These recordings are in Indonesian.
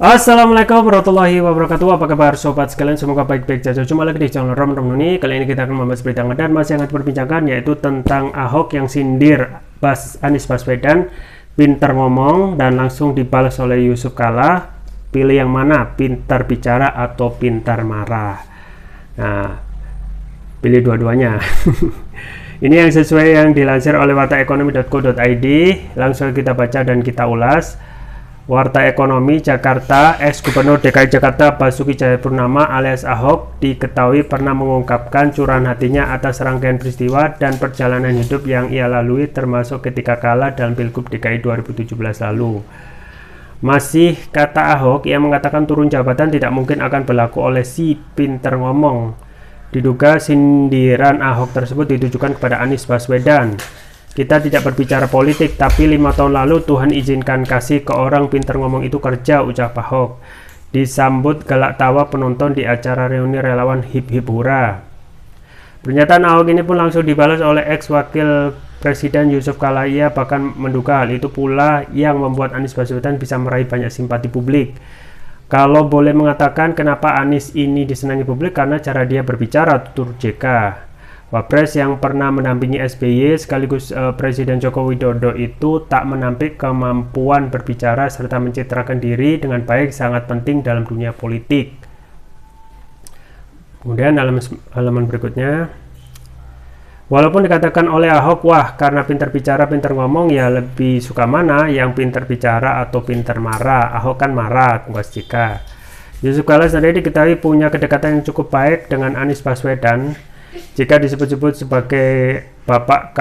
Assalamualaikum warahmatullahi wabarakatuh. Apa kabar sobat sekalian? Semoga baik-baik saja. Jumpa lagi di channel Rom Nuni. Kali ini kita akan membahas berita dan masih hangat diperbincangkan, yaitu tentang Ahok yang sindir Anies Baswedan, pintar ngomong dan langsung dibalas oleh Yusuf Kala. Pilih yang mana, pintar bicara atau pintar marah? Nah, pilih dua-duanya. Ini yang sesuai yang dilansir oleh wartaekonomi.co.id. Langsung kita baca dan kita ulas. Warta Ekonomi Jakarta, ex-Gubernur DKI Jakarta Basuki Cahayapurnama alias Ahok diketahui pernah mengungkapkan curahan hatinya atas rangkaian peristiwa dan perjalanan hidup yang ia lalui, termasuk ketika kalah dalam Pilgub DKI 2017 lalu. Masih kata Ahok, ia mengatakan turun jabatan tidak mungkin akan berlaku oleh si pinter ngomong. Diduga sindiran Ahok tersebut ditujukan kepada Anies Baswedan. Kita tidak berbicara politik, tapi 5 tahun lalu Tuhan izinkan kasih ke orang pintar ngomong itu kerja, ucap Ahok. Disambut gelak tawa penonton di acara reuni relawan Hip Hip Hura. Pernyataan Ahok ini pun langsung dibalas oleh ex-wakil Presiden Yusuf Kala. Ia bahkan menduga hal itu pula yang membuat Anies Baswedan bisa meraih banyak simpati publik. Kalau boleh mengatakan kenapa Anies ini disenangi publik, karena cara dia berbicara, tutur JK. Wapres yang pernah mendampingi SBY sekaligus Presiden Joko Widodo itu tak menampik kemampuan berbicara serta mencitrakan diri dengan baik sangat penting dalam dunia politik. Kemudian halaman berikutnya, walaupun dikatakan oleh Ahok, wah karena pintar bicara pintar ngomong, ya lebih suka mana, yang pintar bicara atau pintar marah? Ahok kan marah, tugas jika. Yusuf Kala sendiri diketahui punya kedekatan yang cukup baik dengan Anies Baswedan. Jika disebut-sebut sebagai bapak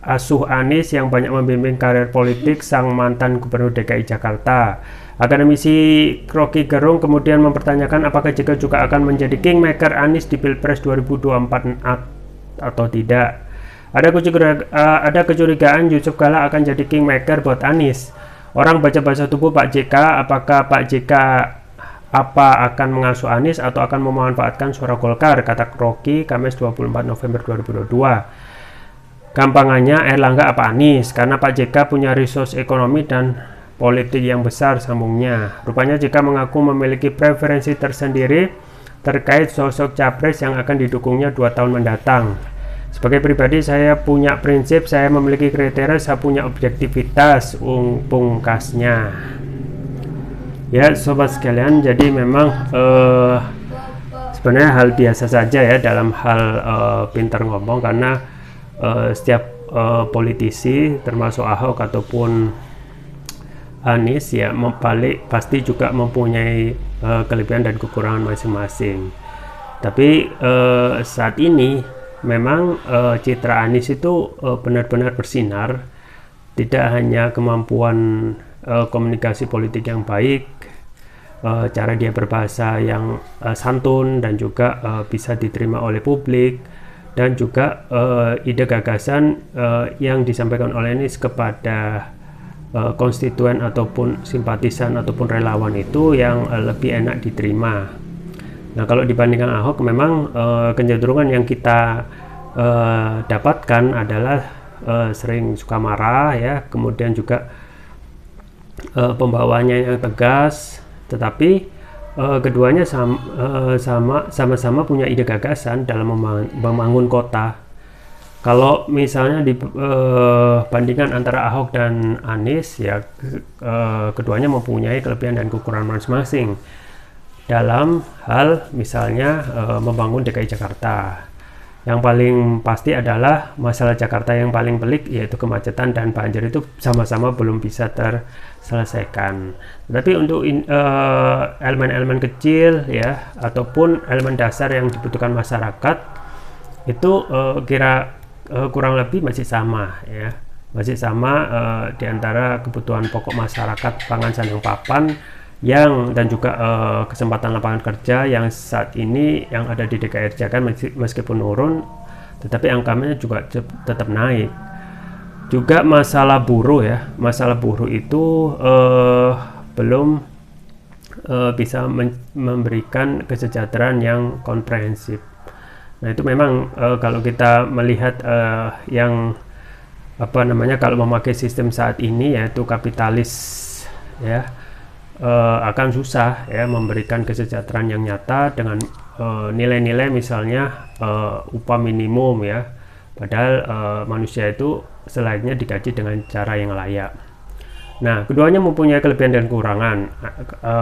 asuh Anies yang banyak membimbing karir politik sang mantan Gubernur DKI Jakarta. Akademisi Rocky Gerung kemudian mempertanyakan apakah JK juga akan menjadi kingmaker Anies di Pilpres 2024 atau tidak. Ada kecurigaan Yusuf Kala akan jadi kingmaker buat Anies. Orang baca bahasa tubuh Pak JK, apakah Pak JK akan mengasuh Anies atau akan memanfaatkan suara Golkar, kata Rocky Kamis 24 November 2022. Gampangannya Erlangga apa Anies, karena Pak JK punya resource ekonomi dan politik yang besar, sambungnya. Rupanya JK mengaku memiliki preferensi tersendiri terkait sosok capres yang akan didukungnya 2 tahun mendatang. Sebagai pribadi saya punya prinsip, saya memiliki kriteria, saya punya objektivitas, pungkasnya. Ya sobat sekalian, jadi memang sebenarnya hal biasa saja ya dalam hal pintar ngomong, karena setiap politisi termasuk Ahok ataupun Anies ya pasti juga mempunyai kelebihan dan kekurangan masing-masing. Tapi saat ini memang citra Anies itu benar-benar bersinar, tidak hanya kemampuan komunikasi politik yang baik, cara dia berbahasa yang santun dan juga bisa diterima oleh publik, dan juga ide gagasan yang disampaikan oleh Anies kepada konstituen ataupun simpatisan ataupun relawan itu yang lebih enak diterima. Nah, kalau dibandingkan Ahok, memang kecenderungan yang kita dapatkan adalah sering suka marah ya, kemudian juga pembawanya yang tegas, tetapi keduanya sama-sama punya ide gagasan dalam membangun kota. Kalau misalnya dibandingkan antara Ahok dan Anies ya, keduanya mempunyai kelebihan dan kekurangan masing-masing dalam hal misalnya membangun DKI Jakarta. Yang paling pasti adalah masalah Jakarta yang paling pelik, yaitu kemacetan dan banjir, itu sama-sama belum bisa terselesaikan. Tapi untuk elemen-elemen kecil ya ataupun elemen dasar yang dibutuhkan masyarakat itu kurang lebih masih sama ya, masih sama di antara kebutuhan pokok masyarakat, pangan, sandang, papan, dan juga kesempatan lapangan kerja yang saat ini yang ada di DKI Jakarta meskipun turun, tetapi angkanya juga tetap naik. Juga masalah buruh ya, masalah buruh itu belum bisa memberikan kesejahteraan yang komprehensif. Nah itu memang kalau kita melihat yang kalau memakai sistem saat ini, yaitu kapitalis ya, akan susah ya memberikan kesejahteraan yang nyata dengan nilai-nilai misalnya upah minimum ya, padahal manusia itu selainnya digaji dengan cara yang layak. Nah, keduanya mempunyai kelebihan dan kekurangan.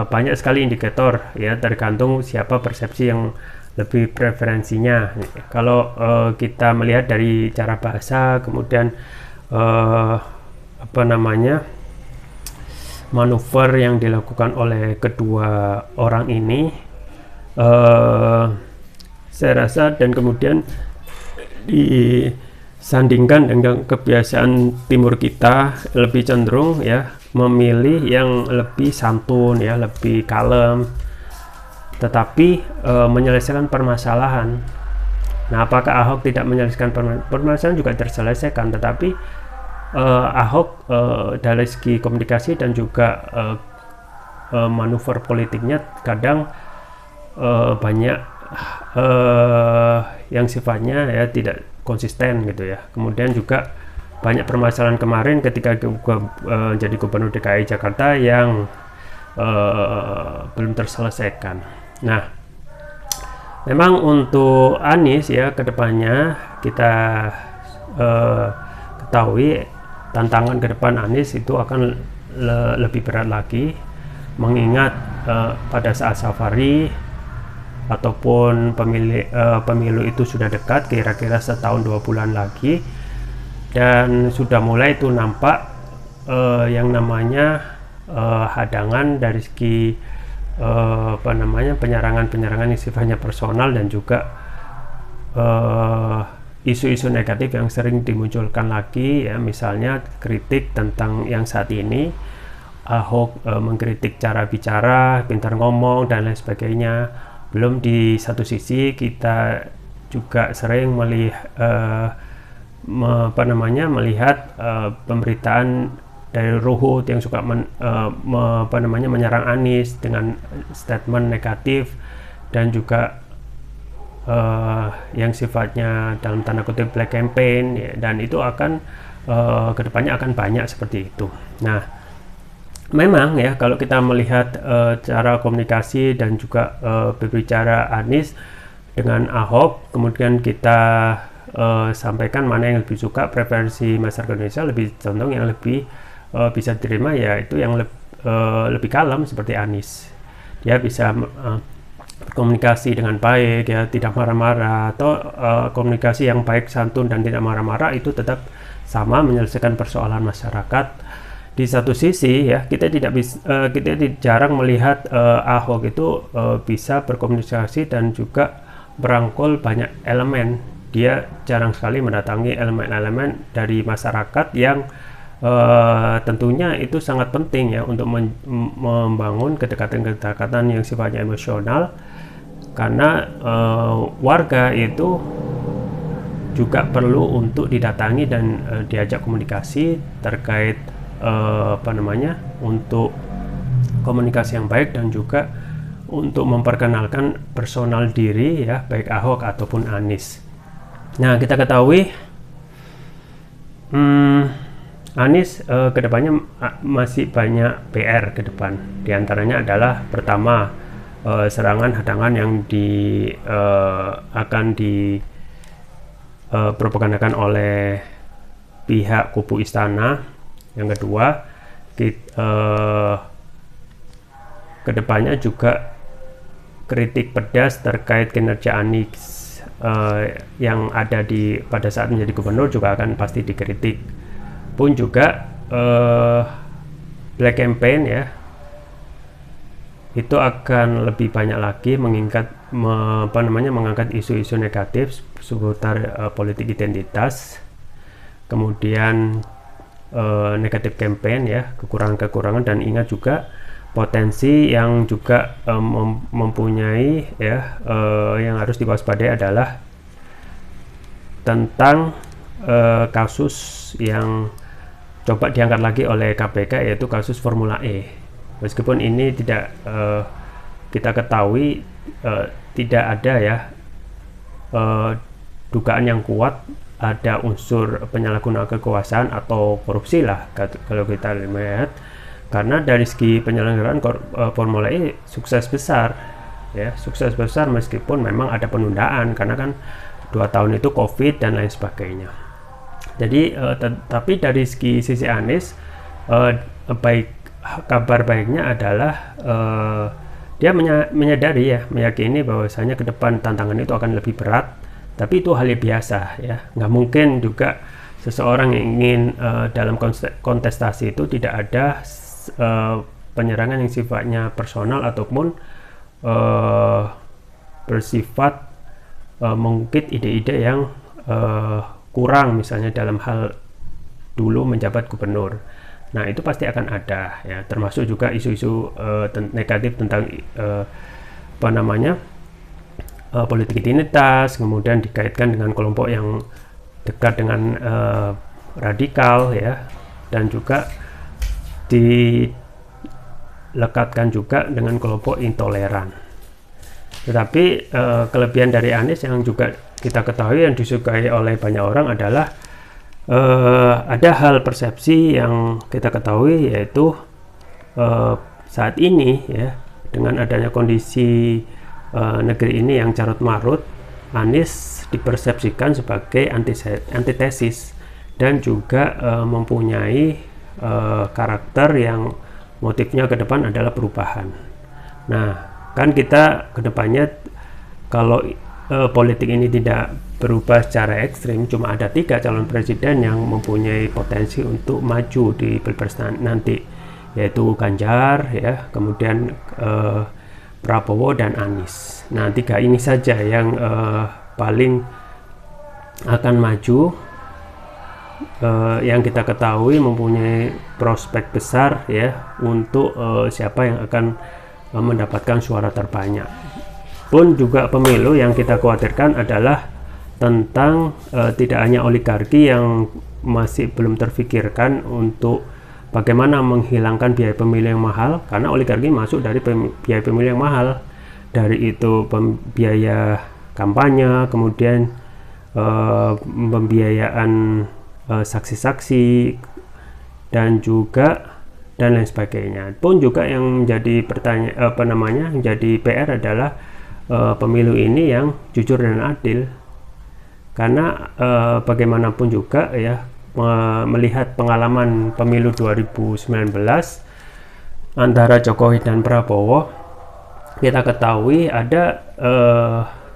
Banyak sekali indikator ya, tergantung siapa persepsi yang lebih preferensinya. Kalau kita melihat dari cara bahasa, kemudian manuver yang dilakukan oleh kedua orang ini, saya rasa, dan kemudian disandingkan dengan kebiasaan timur kita, lebih cenderung ya memilih yang lebih santun ya, lebih kalem, tetapi menyelesaikan permasalahan. Nah, apakah Ahok tidak menyelesaikan permasalahan? Juga terselesaikan, tetapi Ahok dari segi komunikasi dan juga manuver politiknya kadang banyak yang sifatnya ya tidak konsisten gitu ya. Kemudian juga banyak permasalahan kemarin ketika jadi gubernur DKI Jakarta yang belum terselesaikan. Nah, memang untuk Anies ya kedepannya kita ketahui tantangan ke depan Anies itu akan lebih berat lagi, mengingat pada saat safari ataupun pemilu itu sudah dekat, kira-kira setahun 2 bulan lagi, dan sudah mulai itu nampak yang namanya hadangan dari segi penyerangan yang sifatnya personal dan juga isu-isu negatif yang sering dimunculkan lagi ya, misalnya kritik tentang yang saat ini Ahok mengkritik cara bicara, pintar ngomong dan lain sebagainya. Belum di satu sisi kita juga sering melihat pemberitaan dari Ruhut yang suka menyerang Anies dengan statement negatif dan juga yang sifatnya dalam tanda kutip black campaign ya, dan itu akan kedepannya akan banyak seperti itu. Nah, memang ya kalau kita melihat cara komunikasi dan juga berbicara Anies dengan Ahok, kemudian kita sampaikan mana yang lebih suka, preferensi masyarakat Indonesia lebih condong yang lebih bisa diterima yaitu yang lebih kalem seperti Anies. Dia bisa komunikasi dengan baik ya, tidak marah-marah, atau komunikasi yang baik, santun dan tidak marah-marah itu tetap sama menyelesaikan persoalan masyarakat. Di satu sisi ya kita jarang melihat Ahok itu bisa berkomunikasi dan juga merangkul banyak elemen. Dia jarang sekali mendatangi elemen-elemen dari masyarakat yang tentunya itu sangat penting ya untuk membangun kedekatan-kedekatan yang sifatnya emosional, karena warga itu juga perlu untuk didatangi dan diajak komunikasi terkait untuk komunikasi yang baik dan juga untuk memperkenalkan personal diri ya, baik Ahok ataupun Anies. Nah, kita ketahui Anies kedepannya masih banyak PR ke depan. Di antaranya adalah pertama serangan hadangan yang akan dipropagandakan oleh pihak kubu istana. Yang kedua, kedepannya juga kritik pedas terkait kinerja Anies yang ada pada saat menjadi gubernur juga akan pasti dikritik. Pun juga black campaign ya, itu akan lebih banyak lagi mengangkat isu-isu negatif seputar politik identitas, kemudian negatif campaign ya, kekurangan-kekurangan, dan ingat juga potensi yang juga mempunyai ya yang harus diwaspadai adalah tentang kasus yang coba diangkat lagi oleh KPK, yaitu kasus Formula E. Meskipun ini tidak kita ketahui tidak ada ya dugaan yang kuat ada unsur penyalahgunaan kekuasaan atau korupsi lah kalau kita lihat, karena dari segi penyelenggaraan Formula E sukses besar ya, sukses besar meskipun memang ada penundaan karena kan 2 tahun itu COVID dan lain sebagainya. Jadi tapi dari sisi Anies, kabar baiknya adalah dia menyadari ya, meyakini bahwasanya ke depan tantangan itu akan lebih berat, tapi itu hal yang biasa ya, nggak mungkin juga seseorang yang ingin dalam kontestasi itu tidak ada penyerangan yang sifatnya personal ataupun bersifat mengungkit ide-ide yang kurang, misalnya dalam hal dulu menjabat gubernur. Nah itu pasti akan ada ya, termasuk juga isu-isu negatif tentang politik identitas, kemudian dikaitkan dengan kelompok yang dekat dengan radikal ya, dan juga dilekatkan juga dengan kelompok intoleran. Tetapi kelebihan dari Anies yang juga kita ketahui, yang disukai oleh banyak orang adalah ada hal persepsi yang kita ketahui, yaitu saat ini ya, dengan adanya kondisi negeri ini yang carut marut, Anies dipersepsikan sebagai antitesis dan juga mempunyai karakter yang motifnya ke depan adalah perubahan. Nah, kan kita ke depannya kalau politik ini tidak berubah secara ekstrim, cuma ada 3 calon presiden yang mempunyai potensi untuk maju di Pilpres nanti, yaitu Ganjar ya, kemudian Prabowo dan Anies. Nah 3 ini saja yang paling akan maju, yang kita ketahui mempunyai prospek besar ya untuk siapa yang akan mendapatkan suara terbanyak. Pun juga pemilu yang kita khawatirkan adalah tentang tidak hanya oligarki yang masih belum terfikirkan untuk bagaimana menghilangkan biaya pemilu yang mahal, karena oligarki masuk dari biaya pemilu yang mahal, dari itu biaya kampanye, kemudian pembiayaan saksi-saksi dan lain sebagainya. Pun juga yang menjadi menjadi PR adalah pemilu ini yang jujur dan adil, karena bagaimanapun juga ya, melihat pengalaman pemilu 2019 antara Jokowi dan Prabowo, kita ketahui ada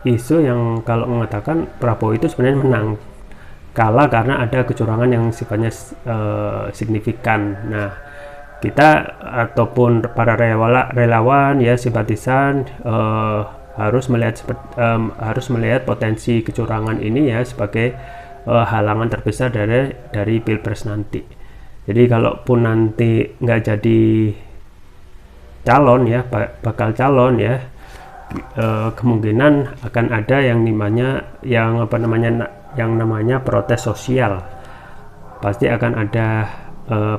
isu yang kalau mengatakan Prabowo itu sebenarnya menang, kalah karena ada kecurangan yang sifatnya signifikan. Nah kita ataupun para relawan ya, simpatisan harus melihat potensi kecurangan ini ya sebagai halangan terbesar dari Pilpres nanti. Jadi kalaupun nanti nggak jadi calon ya, bakal calon ya, kemungkinan akan ada yang namanya protes sosial. Pasti akan ada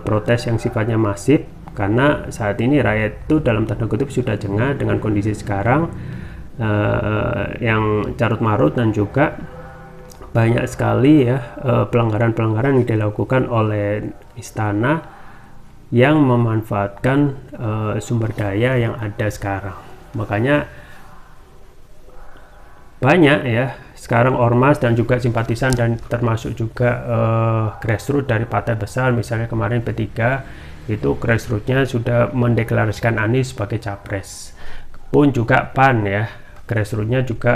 protes yang sifatnya masif, karena saat ini rakyat itu dalam tanda kutip sudah jengah dengan kondisi sekarang yang carut marut, dan juga banyak sekali ya pelanggaran-pelanggaran yang dilakukan oleh istana yang memanfaatkan sumber daya yang ada sekarang. Makanya banyak ya sekarang ormas dan juga simpatisan, dan termasuk juga grassroots dari partai besar, misalnya kemarin P3 itu grassrootsnya sudah mendeklarasikan Anies sebagai capres. Pun juga PAN ya, grassrootsnya juga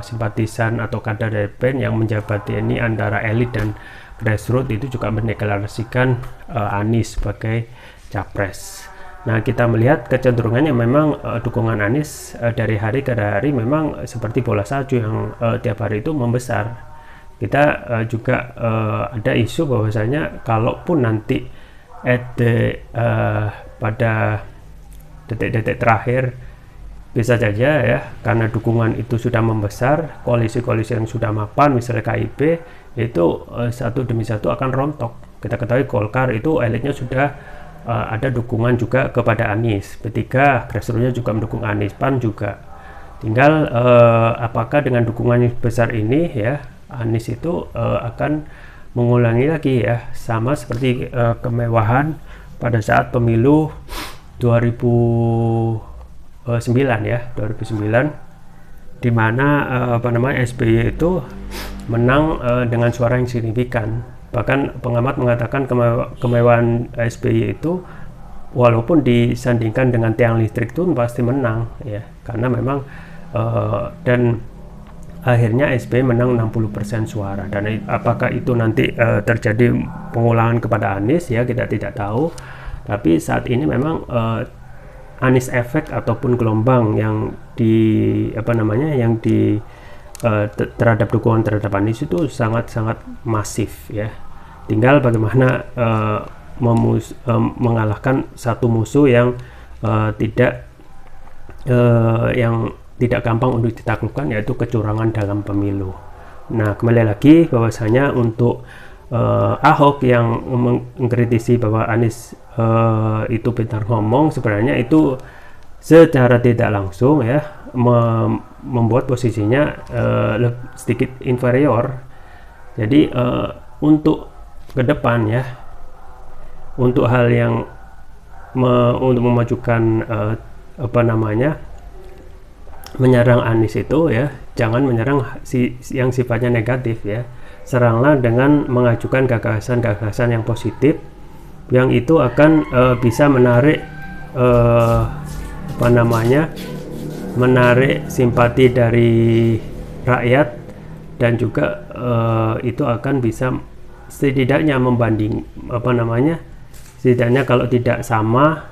simpatisan atau kader dari PAN yang menjabati ini antara elit dan grassroots itu juga mendeklarasikan Anies sebagai capres. Nah kita melihat kecenderungannya memang dukungan Anies dari hari ke hari memang seperti bola salju yang tiap hari itu membesar. Kita juga ada isu bahwasanya kalaupun nanti pada detik-detik terakhir, bisa saja ya, karena dukungan itu sudah membesar, koalisi-koalisi yang sudah mapan misalnya KIP itu satu demi satu akan rontok. Kita ketahui Golkar itu elitnya sudah ada dukungan juga kepada Anies, P3 grassrootsnya juga mendukung Anies, PAN juga. Tinggal apakah dengan dukungan yang besar ini ya, Anies itu akan mengulangi lagi ya, sama seperti kemewahan pada saat pemilu 2009 ya, 2009, di mana SBY itu menang dengan suara yang signifikan. Bahkan pengamat mengatakan kemewahan SBY itu walaupun disandingkan dengan tiang listrik pun pasti menang ya, karena memang dan akhirnya SBY menang 60% suara. Dan apakah itu nanti terjadi pengulangan kepada Anies ya, kita tidak tahu. Tapi saat ini memang Anies efek ataupun gelombang yang terhadap dukungan terhadap Anies itu sangat-sangat masif ya. Tinggal bagaimana mengalahkan satu musuh yang tidak gampang untuk ditaklukkan, yaitu kecurangan dalam pemilu. Nah, kembali lagi bahwasanya untuk Ahok yang mengkritisi bahwa Anies itu pintar ngomong, sebenarnya itu secara tidak langsung ya membuat posisinya sedikit inferior. Jadi untuk ke depan ya, untuk hal yang untuk memajukan menyerang Anies itu ya, jangan menyerang yang sifatnya negatif ya. Seranglah dengan mengajukan gagasan-gagasan yang positif, yang itu akan bisa menarik menarik simpati dari rakyat, dan juga itu akan bisa setidaknya setidaknya kalau tidak sama,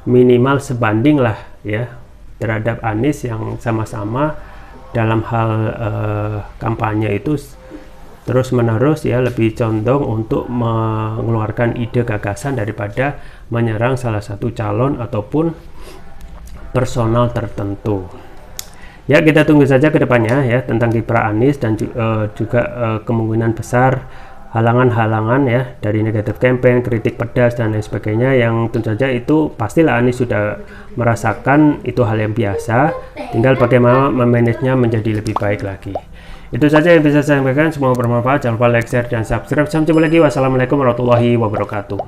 minimal sebanding lah ya terhadap Anies yang sama-sama dalam hal kampanye itu terus menerus ya lebih condong untuk mengeluarkan ide gagasan daripada menyerang salah satu calon ataupun personal tertentu. Ya, kita tunggu saja ke depannya ya tentang kiprah Anies, dan juga kemungkinan besar halangan-halangan ya dari negatif campaign, kritik pedas dan lain sebagainya, yang tentu saja itu pastilah Anies sudah merasakan itu hal yang biasa, tinggal bagaimana memanagenya menjadi lebih baik lagi. Itu saja yang bisa saya sampaikan, semoga bermanfaat. Jangan lupa like, share dan subscribe. Sampai jumpa lagi. Wassalamualaikum warahmatullahi wabarakatuh.